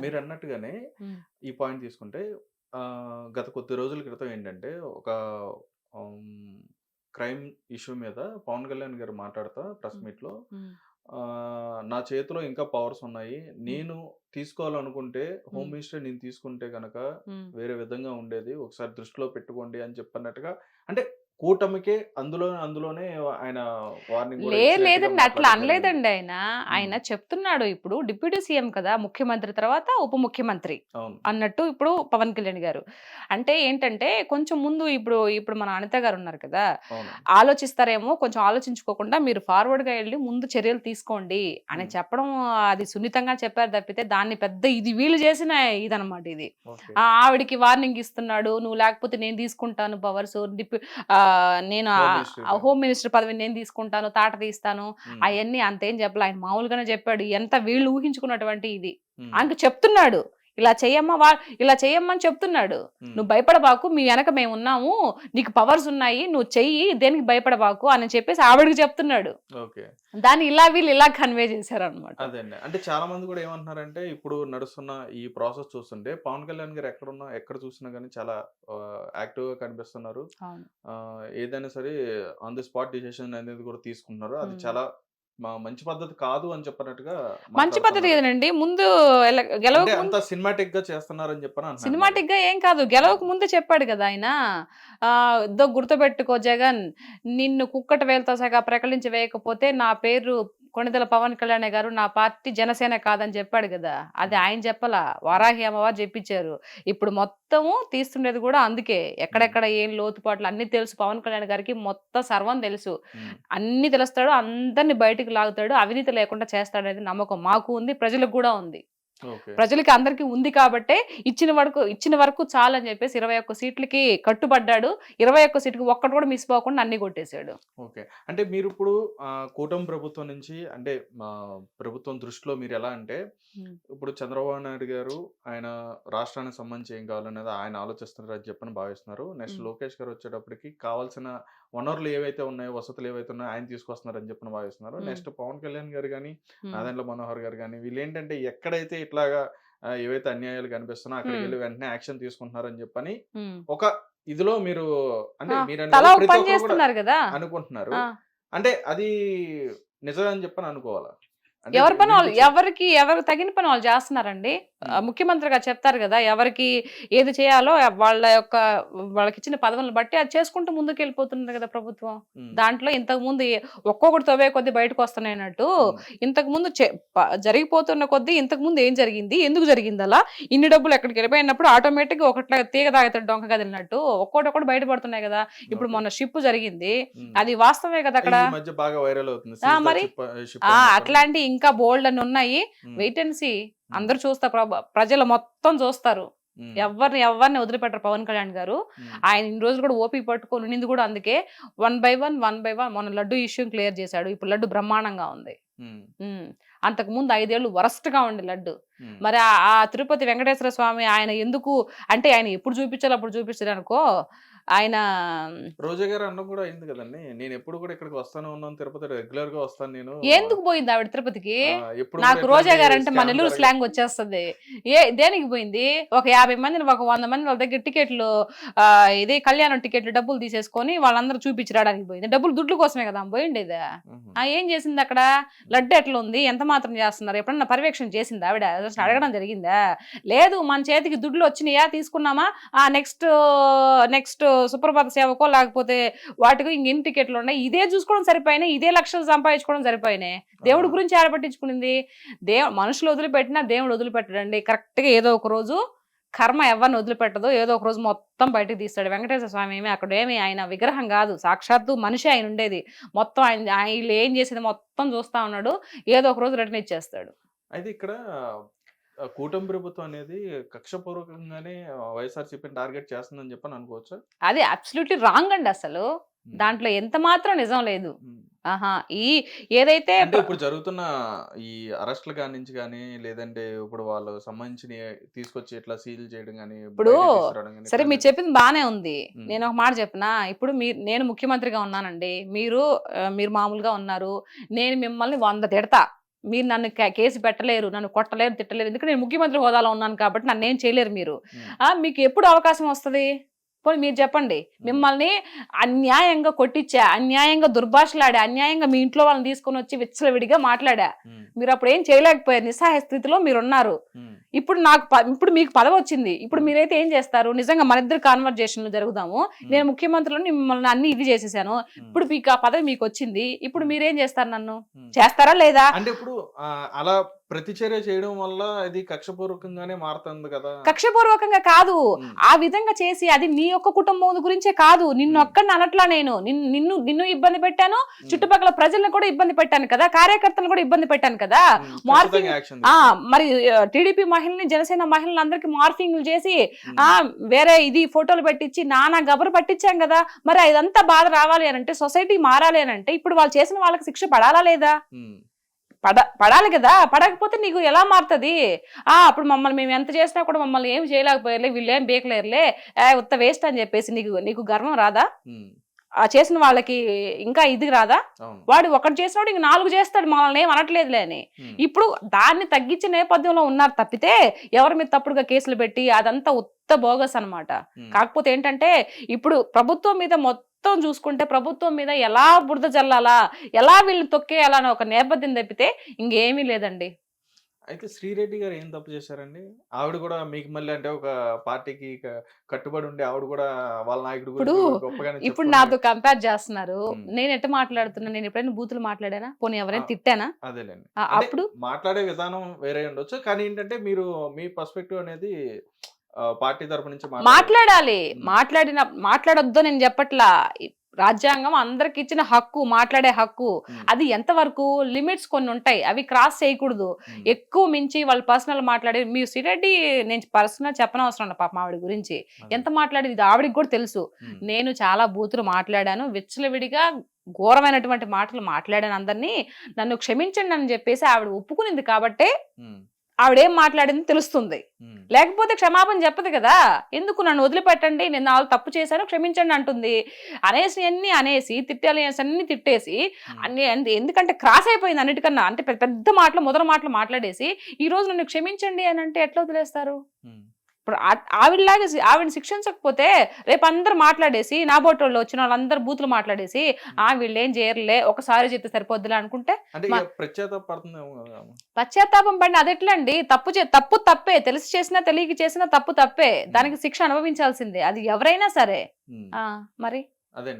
మీరన్నట్టుగానే హ్మ్. ఈ పాయింట్ తీసుకుంటే గత కొద్ది రోజుల క్రితం ఏంటంటే ఒక హ్మ్, క్రైమ్ ఇష్యూ మీద పవన్ కళ్యాణ్ గారు మాట్లాడుతా ప్రెస్ హ్మ్. మీట్‌లో హ్మ్. నా చేతిలో ఇంకా పవర్స్ ఉన్నాయి. హ్మ్. నేను తీసుకోవాలనుకుంటే హోమ్ హ్మ్. మినిస్టర్ నేను తీసుకుంటే గనక హ్మ్. వేరే విధంగా ఉండేది. ఒకసారి దృష్టిలో పెట్టుకోండి అని చెప్పన్నట్టుగా అంటే కూటమికే అందులోనే ఆయన వార్నింగ్ గూడా ఇచ్చినట్టుగా లేదండి. అట్లా మాట్లాడడం జరిగింది. అనలేదండి ఆయన. హ్మ్. ఆయన చెప్తున్నాడు ఇప్పుడు డిప్యూటీ సీఎం కదా! ముఖ్యమంత్రి తర్వాత ఉప ముఖ్యమంత్రి అవును. అన్నట్టు ఇప్పుడు పవన్ కళ్యాణ్ గారు. అంటే ఏంటంటే కొంచెం ముందు ఇప్పుడు మన అనిత గారు ఉన్నారు కదా! అవునండి. ఆలోచిస్తారేమో కొంచెం ఆలోచించుకోకుండా మీరు ఫార్వర్డ్‌గా ఎళ్లి ముందు చర్యలు తీసుకోండి అని హ్మ్. చెప్పడం అది సున్నితంగా చెప్పారు తప్పితే దాన్ని పెద్ద ఇది వీళ్ళు చేసిన ఇదనమాట ఇది. ఓకే. ఆవిడకి వార్నింగ్ ఇస్తున్నాడు. నువ్వు లేకపోతే నేను తీసుకుంటాను పవర్సు. నేను హోమ్ మినిస్టర్‌గా. హోమ్ మినిస్టర్ పదవిని నేను తీసుకుంటాను, తాట తీస్తాను. హ్మ్. అయన్నీ అంతేం చెప్పలే. ఆయన మామూలుగానే చెప్పాడు. ఎంత వీళ్ళు ఊహించుకున్నటువంటి ఇది. హ్మ్. ఆయనకి చెప్తున్నాడు. ఇలా చెయ్యమ్మని చెప్తున్నాడు. హ్మ్. "నువ్వు భయపడబాకు. మీ వెనక మేమున్నాము. నీకు పవర్స్ ఉన్నాయి. నువ్వు చెయ్యి. దేనికి భయపడబాకు" అని చెప్పేసి ఆవిడకి చెప్తున్నాడు. ఓకే. దాన్ని వీళ్ళు ఇలా కన్వే చేశారనమాట. అదే అండి. అంటే చాలా మంది గూడా ఏమంటున్నారంటే, ఇప్పుడు నడుస్తున్న ఈ ప్రాసెస్ చూస్తుంటే, పవన్ కళ్యాణ్ గారు ఎక్కడ చూసినా గాని చాలా యాక్టివ్‌గా కనిపిస్తున్నారు. అవును. ఏదైనా సరే ఆన్ ది స్పాట్ డిసిషన్ అనేది కూడా తీసుకుంటున్నారు. అది హ్మ్. చాలా మంచి పద్ధతి కాదు అని చెప్పినట్టుగా మంచి పద్ధతి మాట్లాడుతున్నారు. ఏదేనండి. ముందు అంటే గెలవక అంత ముందు సినిమాటిక్‌గా చేస్తున్నారని చెప్పని అంటున్నారు మరి. సినిమాటిక్‌గా ఏం కాదు. హ్మ్. గెలవక ముందే చెప్పాడు గదా! ఆయన. "ఇద్దో గుర్తుపెట్టుకో జగన్, నిన్ను కుక్కట వేలుతో సహా ప్రకటించి వేయకపోతే నా పేరు కొణిదెల పవన్ కళ్యాణే గారు. నా పార్టీ జనసేన కాదని" చెప్పాడు గదా! అది హ్మ్. ఆయన చెప్పలా. హ్మ్. వారాహి అమ్మవారు జెప్పిచ్చారు. ఇప్పుడు మొత్తము తీస్తుండేది గూడా అందుకే. హ్మ్. ఎక్కడెక్కడ ఏం లోతుపాట్లు అన్నీ తెలుసు పవన్ కళ్యాణ్ గారికి. మొత్తం సర్వం తెలుసు. హ్మ్. అన్నీ తెలుస్తాడు. అందరిని బయటికి లాగుతాడు. అవినీతి లేకుండా చేస్తాడనేది నమ్మకం మాకు ఉంది. ప్రజలకు గూడా ఉంది. ఓకే. ప్రజలకి అందరికి ఉంది కాబట్టే ఇచ్చిన వరకు చాలని చెప్పేసి 21 సీట్లకి కట్టుబడ్డాడు. 21 సీట్‌కి ఒక్కటి కూడా మిస్ పోకుండా అన్ని కొట్టేసాడు. ఓకే. అంటే మీరిప్పుడు కూటమి ప్రభుత్వం నుంచి అంటే ప్రభుత్వం దృష్టిలో మీరెలా అంటే, హ్మ్. ఇప్పుడు చంద్రబాబు నాయుడు గారు ఆయన రాష్ట్రానికి సంబంధించి ఏం కావాలనేది ఆయన ఆలోచిస్తున్నారని చెప్పని భావిస్తున్నారు. నెక్స్ట్ హ్మ్. లోకేష్ గారు వచ్చేటప్పటికి కావాల్సిన వనరులు ఏవైతే ఉన్నాయో, వసతులు ఏవైతే ఉన్నాయో ఆయన తీసుకొస్తున్నారని చెప్పని భావిస్తున్నారు. హ్మ్. నెక్స్ట్ పవన్ కళ్యాణ్ గారు గాని, హ్మ్. నాదెండ్ల మనోహర్ గారు గాని వీళ్ళేంటంటే ఎక్కడైతే ఇట్లాగా ఏవైతే అన్యాయాలు కనిపిస్తున్నాయో హ్మ్. అక్కడికెళ్ళి వెంటనే యాక్షన్ తీసుకుంటున్నారని చెప్పని హ్మ్. ఒక ఇదిలో మీరు అంటే ఆ! మీరని తలా కాదు ఒక ప్రతి పని ఒక్కరు కూడా చేస్తున్నారు గదా! అనుకుంటున్నారు. ఆ! అంటే అది నిజమే అని చెప్పని అనుకోవాలా? అంటే ఎవరి పని వాళ్ళు వినిపించింది. ఎవరికి తగిన పని వాళ్ళు చేస్తున్నారండి. హ్మ్. ముఖ్యమంత్రిగా చెప్తారు గదా! ఎవరికి ఏది చేయాలో వాళ్ళకిచ్చిన పదవులను బట్టి అది చేసుకుంటూ ముందుకెళ్ళిపోతుంది గదా ప్రభుత్వం. హ్మ్. దాంట్లో ఇంతకుముందు ఒక్కొక్కటి తవ్వే కొద్దీ బయటకొస్తున్నాయన్నట్టు, హ్మ్. ఇంతకుముందు జరిగిపోతున్న కొద్దీ ఇంతకుముందు ఏం జరిగింది? ఎందుకు జరిగిందలా? ఇన్ని డబ్బులు ఎక్కడికెళ్ళిపోయినప్పుడు ఆటోమేటిక్‌గా ఒకట్లా తీగ తాగుతాడు డొంక కదిలినట్టు ఒక్కోటొక్కటి బయటపడుతున్నాయి గదా! ఇప్పుడు ఓకే. మొన్న షిప్ జరిగింది. హ్మ్. అది వాస్తవమే గదా అక్కడ. ఈ మధ్య బాగా వైరల్ అవుతుంది. సీజ్ ద మరి. షిప్ అని చెప్పని. అట్లాంటియి ఇంకా బోలెడన్నున్నాయి. Hmm. Wait and see. Hmm. అందరూ చూస్తారు. ప్రజలు మొత్తం చూస్తారు. హ్మ్. ఎవరిని వదిలిపెట్టరు పవన్ కళ్యాణ్ గారు. హ్మ్. ఆయన ఇన్ని రోజులు కూడా ఓపిక పట్టుకొని ఉండింది కూడా అందుకే. వన్ బై వన్ మొన్న లడ్డు ఇష్యూ క్లియర్ చేశాడు. ఇప్పుడు లడ్డు బ్రహ్మాండంగా ఉంది. హ్మ్. హ్మ్. అంతకుముందు 5 ఏళ్ళు వరస్ట్‌గా ఉండే లడ్డు. హ్మ్. మరి ఆ తిరుపతి వెంకటేశ్వర స్వామి ఆయన ఎందుకు అంటే ఆయన ఎప్పుడు చూపించాలో అప్పుడు చూపించడనుకో ఆయన రోజా గారి అనడం కూడా అయింది కదండీ! నేనెప్పుడు కూడా ఇక్కడికి వస్తానే ఉన్నాను తిరుపతి రెగ్యులర్‌గా వస్తాను నేను. ఎందుకు పోయింది ఆవిడ తిరుపతికి? ఎప్పుడు కూడా నాకు రోజా ఇట్లాంటి గారంటే మా స్కామ్ నెల్లూరు జరగ స్లాంగ్ వచ్చేస్తది. దేనికి పోయింది? ఒక 50 మందిని, ఒక 100 మంది వాళ్ళ దగ్గర టికెట్లు ఇది కళ్యాణం టికెట్లు డబ్బులు తీసేసుకొని వాళ్ళందరూ చూపించి రావడానికి పోయింది. డబ్బులు దుడ్ల కోసమే కదా ఆమె పోయిండేది. హుహు. ఏం చేసిందక్కడ? హ్మ్. లడ్డు ఎట్లుంది? ఎంత మాత్రం చేస్తున్నారు? ఎప్పుడన్నా పర్యవేక్షణ చేసిందా ఆవిడ? అసలు హ్మ్. అడగడం జరిగిందా? లేదు మన చేతికి దుడ్లు వచ్చినాయా? తీసుకున్నామా? నెక్స్ట్ నెక్స్ట్ సుప్రభాత సేవకో లేకపోతే వాటికి ఇంకెన్ని టికెట్లు ఉన్నాయి. ఇదే చూసుకోవడం సరిపోయినాయి. ఇదే లక్షలు సంపాదించుకోవడం సరిపోయినాయి. దేవుడి ఆహా! గురించి ఆడ పట్టించుకునింది. మనుషులు వదిలిపెట్టినా దేవుడు వదిలిపెట్టడండి. కరెక్ట్‌గా ఏదో ఒక రోజు కర్మ ఎవరిని వదిలిపెట్టదు. ఏదో ఒక రోజు మొత్తం బయటకి తీస్తాడు. వెంకటేశ్వర స్వామి అక్కడేమి ఆయన విగ్రహం గాదు. సాక్షాత్తు మనిషే ఆయన ఉండేది. మొత్తం ఈళ్ళు ఏం చేసేది మొత్తం చూస్తా ఉన్నాడు. ఏదో ఒక రోజు రిటర్న్ ఇచ్చేస్తాడు. అయితే ఇక్కడ కూటమి ప్రభుత్వం అనేది కక్షపూర్వకంగానే వైఎస్ఆర్‌సీపీని టార్గెట్ చేస్తుందని చెప్పని అనుకోవచ్చా? అది అబ్సల్యూట్‌లీ రాంగ్ అండి అసలు. హ్మ్. దాంట్లో ఎంత మాత్రం నిజం లేదు. హ్మ్. ఆహా! ఏదైతే అంటే ఇప్పుడు జరుగుతున్న ఈ అరెస్ట్‌ల కాడ్నుంచి గాని, లేదంటే ఇప్పుడు వాళ్ళు సంబంధించినయి తీసుకొచ్చి ఇట్లా సీల్ చేయడం గాని, ఇప్పుడు బయటకి తీసుకురావడం గాని సరే మీరు ఇట్లాంటివి చెప్పింది బానే ఉంది. హ్మ్. నేనొక మాట చెప్పనా? ఇప్పుడు నేను ముఖ్యమంత్రిగా ఉన్నానండి. మీరు మామూలుగా ఉన్నారు. నేను మిమ్మల్ని 100 తిడతా. మీరు నన్ను కేసు పెట్టలేరు, నన్ను కొట్టలేరు, తిట్టలేరు, ఎందుకంటే నేను ముఖ్యమంత్రి హోదాలో ఉన్నాను కాబట్టి నన్ను ఏం చేయలేరు మీరు. మీకు ఎప్పుడు అవకాశం వస్తుంది? పోనీ మీరు చెప్పండి. మిమ్మల్ని అన్యాయంగా కొట్టించా, అన్యాయంగా దుర్భాషలాడా, అన్యాయంగా మీ ఇంట్లో వాళ్ళని తీసుకొని వచ్చి విచ్చలవిడిగా మాట్లాడా, మీరు అప్పుడు ఏం చేయలేకపోయారు, నిస్సహాయ స్థితిలో మీరున్నారు. ఇప్పుడు ఇప్పుడు మీకు పదవి వచ్చింది, ఇప్పుడు మీరైతే ఏం చేస్తారు? నిజంగా మన ఇద్దరు కాన్వర్జేషన్లు జరుగుదాము, నేను ముఖ్యమంత్రిని మిమ్మల్ని అన్ని ఇది చేసేసాను, ఇప్పుడు మీకు ఆ పదవి మీకు వచ్చింది, ఇప్పుడు మీరేం చేస్తారు? నన్ను చేస్తారా లేదా? అంటే ఇప్పుడు అలా ప్రతిచర్య చేయడం వల్ల ఇది కక్షపూర్వకంగానే మారుతుంది కదా? కక్షపూర్వకంగా కాదు, ఆ విధంగా చేసి అది నీ యొక్క కుటుంబం గురించే కాదు, నిన్ను ఒక్కడిని అనట్లా, నేను నిన్ను ఇబ్బంది పెట్టాను, చుట్టుపక్కల ప్రజలను కూడా ఇబ్బంది పెట్టాను కదా, కార్యకర్తలను కూడా ఇబ్బంది పెట్టాను కదా. మార్ఫింగ్ మరి టీడీపీ మహిళని, జనసేన మహిళలు అందరికి మార్ఫింగ్లు చేసి వేరే ఇది ఫోటోలు పెట్టించి నానా గబరు పట్టించాం కదా. మరి ఇదంతా బాధ రావాలి అని అంటే, సొసైటీ మారాలి అని అంటే, ఇప్పుడు వాళ్ళు చేసిన వాళ్ళకి శిక్ష పడాలా లేదా? పడాలి కదా. పడకపోతే నీకు ఎలా మారుతుంది? అప్పుడు మమ్మల్ని మేము ఎంత చేసినా కూడా మమ్మల్ని ఏం చేయలేకపోయారులే, వీళ్ళు ఏం బేకలేరులే, ఉత్త వేస్ట్ అని చెప్పేసి నీకు గర్వం రాదా? ఆ చేసిన వాళ్ళకి ఇంకా ఇది రాదా? వాడు ఒకటి చేసినాడు ఇంక 4 చేస్తాడు, మమ్మల్ని ఏం అనట్లేదులే అని. ఇప్పుడు దాన్ని తగ్గించే నేపథ్యంలో ఉన్నారు తప్పితే ఎవరి మీద తప్పుడుగా కేసులు పెట్టి అదంతా ఉత్త బోగస్ అనమాట. కాకపోతే ఏంటంటే ఇప్పుడు ప్రభుత్వం మీద మొత్తం చూసుకుంటే, ప్రభుత్వం మీద ఎలా బురద జల్లాలా, ఎలా వీళ్ళని తొక్కేయాలా అని ఒక నేపథ్యం తప్పితే ఇంకేమీ లేదండి. అయితే శ్రీరెడ్డి గారు ఏం తప్పు చేశారండి? ఆవిడ కూడా మీకు మళ్ళీ అంటే ఒక పార్టీకి కట్టుబడి ఉండి ఆవిడ కూడా వాళ్ళ నాయకుడు ఇప్పుడు నాతో కంపేర్ చేస్తున్నారు. నేను ఎట్ట మాట్లాడుతున్నా? నేను ఎప్పుడైనా బూతులు మాట్లాడానా? పోనీ ఎవరైనా తిట్టానా? అదేలేండి, అప్పుడు మాట్లాడే విధానం వేరే ఉండొచ్చు, కానీ ఏంటంటే మీరు మీ పర్స్పెక్టివ్ అనేది పార్టీ తరపు నుంచి మాట్లాడాలి. మాట్లాడొద్దు నేను చెప్పట్లా. రాజ్యాంగం అందరికి ఇచ్చిన హక్కు, మాట్లాడే హక్కు. అది ఎంతవరకు లిమిట్స్ కొన్ని ఉంటాయి, అవి క్రాస్ చేయకూడదు. ఎక్కువ మించి వాళ్ళు పర్సనల్ మాట్లాడే, మీరు శ్రీరెడ్డి నేను పర్సనల్ చెప్పనవసరం లేదు పాపం ఆవిడ గురించి ఎంత మాట్లాడేది ఆవిడకి కూడా తెలుసు. నేను చాలా బూతులు మాట్లాడాను, విచ్చలవిడిగా ఘోరమైనటువంటి మాటలు మాట్లాడాను అందరినీ, నన్ను క్షమించండి అని చెప్పేసి ఆవిడ ఒప్పుకునింది కాబట్టే ఆవిడేం మాట్లాడింది తెలుస్తుంది. లేకపోతే క్షమాపణ చెప్పదు కదా. ఎందుకు నన్ను వదిలిపెట్టండి, నేను వాళ్ళు తప్పు చేశాను క్షమించండి అంటుంది. అనేసి తిట్టాలి అన్ని తిట్టేసి అన్ని, ఎందుకంటే క్రాస్ అయిపోయింది అన్నిటికన్నా. అంటే పెద్ద మాటలు మొదటి మాటలు మాట్లాడేసి ఈ రోజు నన్ను క్షమించండి అని అంటే ఎట్లా వదిలేస్తారు? ఇప్పుడు ఆవిడని శిక్షించకపోతే రేపు అందరు మాట్లాడేసి, నా బోటోళ్ళు వచ్చిన వాళ్ళందరూ బూతులు మాట్లాడేసి వీళ్ళు ఏం చేయరులే, ఒకసారి చెప్తే సరిపోద్దులే అనుకుంటే పశ్చాత్తాపం పడిన అది ఎట్లా అండి? తప్పు తప్పే, తెలిసి చేసినా తెలియక చేసినా తప్పు తప్పే, దానికి శిక్ష అనుభవించాల్సిందే, అది ఎవరైనా సరే. మరి అదే